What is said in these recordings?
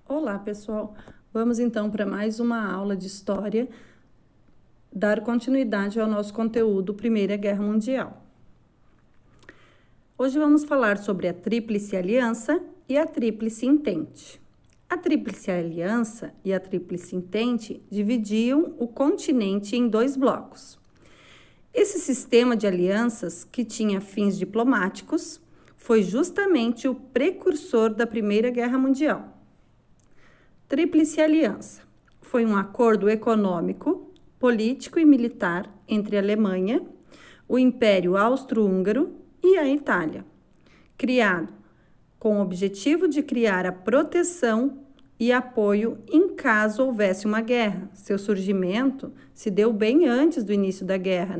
Olá, pessoal! Vamos então para mais uma aula de história, dar continuidade ao nosso conteúdo Primeira Guerra Mundial. Hoje vamos falar sobre a Tríplice Aliança e a Tríplice Entente. A Tríplice Aliança e a Tríplice Entente dividiam o continente em dois blocos. Esse sistema de alianças, que tinha fins diplomáticos, foi justamente o precursor da Primeira Guerra Mundial. Tríplice Aliança foi um acordo econômico, político e militar entre a Alemanha, o Império Austro-Húngaro e a Itália, criado com o objetivo de criar a proteção e apoio em caso houvesse uma guerra. Seu surgimento se deu bem antes do início da guerra,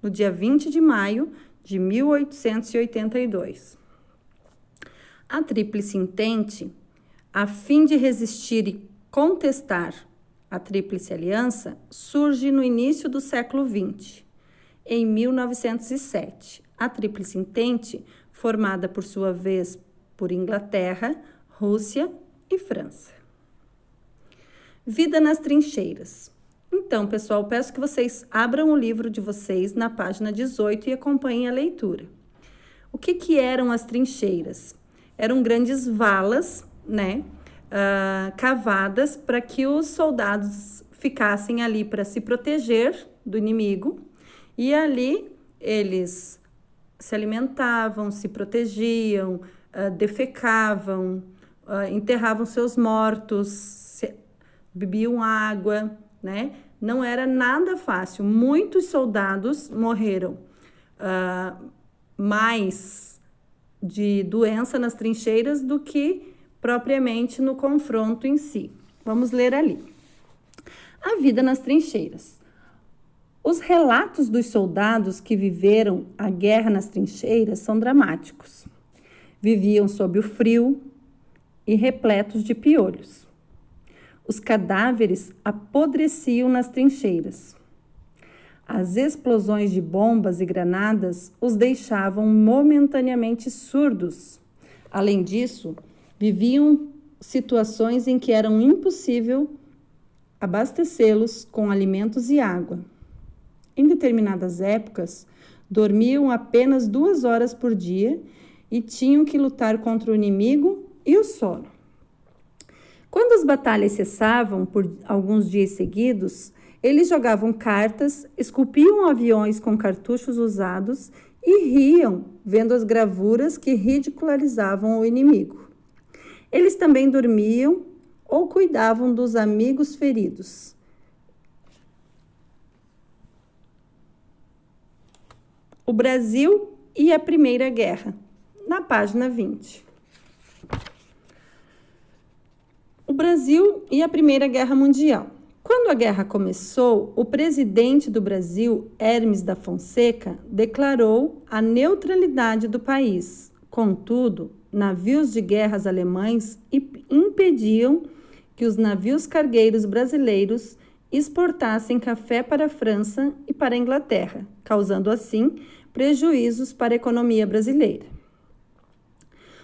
no dia 20 de maio de 1882. A Tríplice Entente, a fim de resistir e contestar a Tríplice Aliança, surge no início do século XX, em 1907. A Tríplice Entente, formada por sua vez por Inglaterra, Rússia e França. Vida nas trincheiras. Então, pessoal, peço que vocês abram o livro de vocês na página 18 e acompanhem a leitura. O que eram as trincheiras? Eram grandes valas, cavadas para que os soldados ficassem ali para se proteger do inimigo, e ali eles se alimentavam, se protegiam, defecavam, enterravam seus mortos, bebiam água, Não era nada fácil. Muitos soldados morreram mais de doença nas trincheiras do que propriamente no confronto em si. Vamos ler ali. A vida nas trincheiras. Os relatos dos soldados que viveram a guerra nas trincheiras são dramáticos. Viviam sob o frio e repletos de piolhos. Os cadáveres apodreciam nas trincheiras. As explosões de bombas e granadas os deixavam momentaneamente surdos. Além disso, viviam situações em que era impossível abastecê-los com alimentos e água. Em determinadas épocas, dormiam apenas 2 horas por dia e tinham que lutar contra o inimigo e o sono. Quando as batalhas cessavam por alguns dias seguidos, eles jogavam cartas, esculpiam aviões com cartuchos usados e riam, vendo as gravuras que ridicularizavam o inimigo. Eles também dormiam ou cuidavam dos amigos feridos. O Brasil e a Primeira Guerra, na página 20. O Brasil e a Primeira Guerra Mundial. Quando a guerra começou, o presidente do Brasil, Hermes da Fonseca, declarou a neutralidade do país. Contudo, navios de guerras alemães impediam que os navios cargueiros brasileiros exportassem café para a França e para a Inglaterra, causando assim prejuízos para a economia brasileira.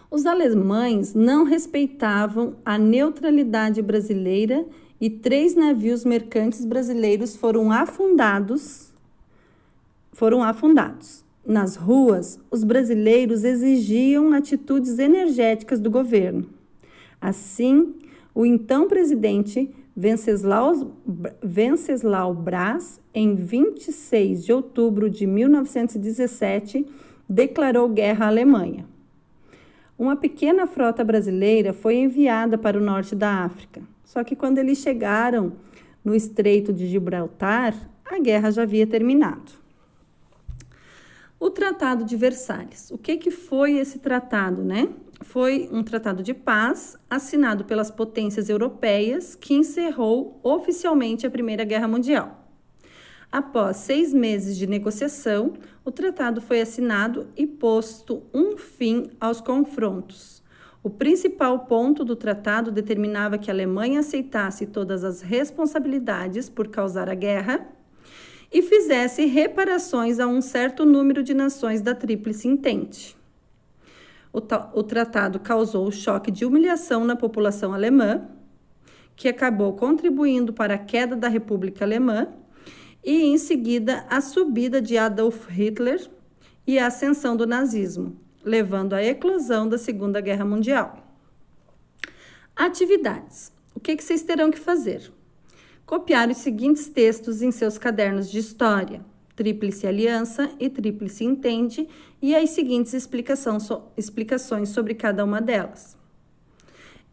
Os alemães não respeitavam a neutralidade brasileira e 3 navios mercantes brasileiros foram afundados. Nas ruas, os brasileiros exigiam atitudes energéticas do governo. Assim, o então presidente Venceslau Braz, em 26 de outubro de 1917, declarou guerra à Alemanha. Uma pequena frota brasileira foi enviada para o norte da África. Só que quando eles chegaram no Estreito de Gibraltar, a guerra já havia terminado. O Tratado de Versalhes. O que foi esse tratado, Foi um tratado de paz assinado pelas potências europeias que encerrou oficialmente a Primeira Guerra Mundial. Após 6 meses de negociação, o tratado foi assinado e posto um fim aos confrontos. O principal ponto do tratado determinava que a Alemanha aceitasse todas as responsabilidades por causar a guerra e fizesse reparações a um certo número de nações da Tríplice Entente. O tratado causou choque de humilhação na população alemã, que acabou contribuindo para a queda da República Alemã e, em seguida, a subida de Adolf Hitler e a ascensão do nazismo, levando à eclosão da Segunda Guerra Mundial. Atividades. O que vocês terão que fazer? Copiar os seguintes textos em seus cadernos de história: Tríplice Aliança e Tríplice Entende, e as seguintes explicações sobre cada uma delas.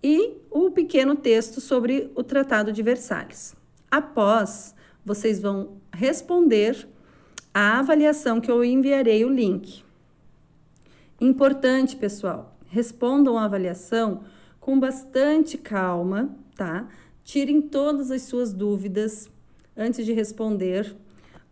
E o pequeno texto sobre o Tratado de Versalhes. Após, vocês vão responder a avaliação que eu enviarei o link. Importante, pessoal, respondam a avaliação com bastante calma, tá? Tirem todas as suas dúvidas antes de responder,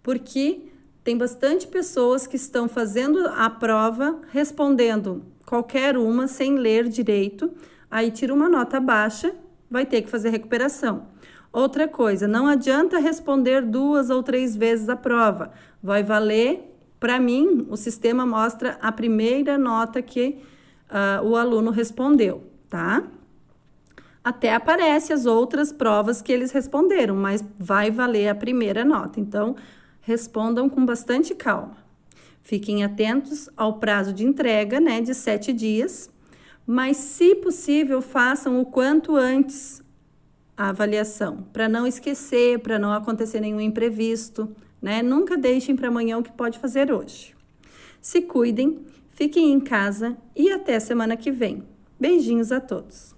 porque tem bastante pessoas que estão fazendo a prova, respondendo qualquer uma sem ler direito, aí tira uma nota baixa, vai ter que fazer recuperação. Outra coisa, não adianta responder 2 ou 3 vezes a prova, vai valer, para mim, o sistema mostra a primeira nota que o aluno respondeu, tá? Até aparece as outras provas que eles responderam, mas vai valer a primeira nota. Então, respondam com bastante calma. Fiquem atentos ao prazo de entrega, né, de 7 dias, mas, se possível, façam o quanto antes a avaliação, para não esquecer, para não acontecer nenhum imprevisto, né? Nunca deixem para amanhã o que pode fazer hoje. Se cuidem, fiquem em casa e até semana que vem. Beijinhos a todos!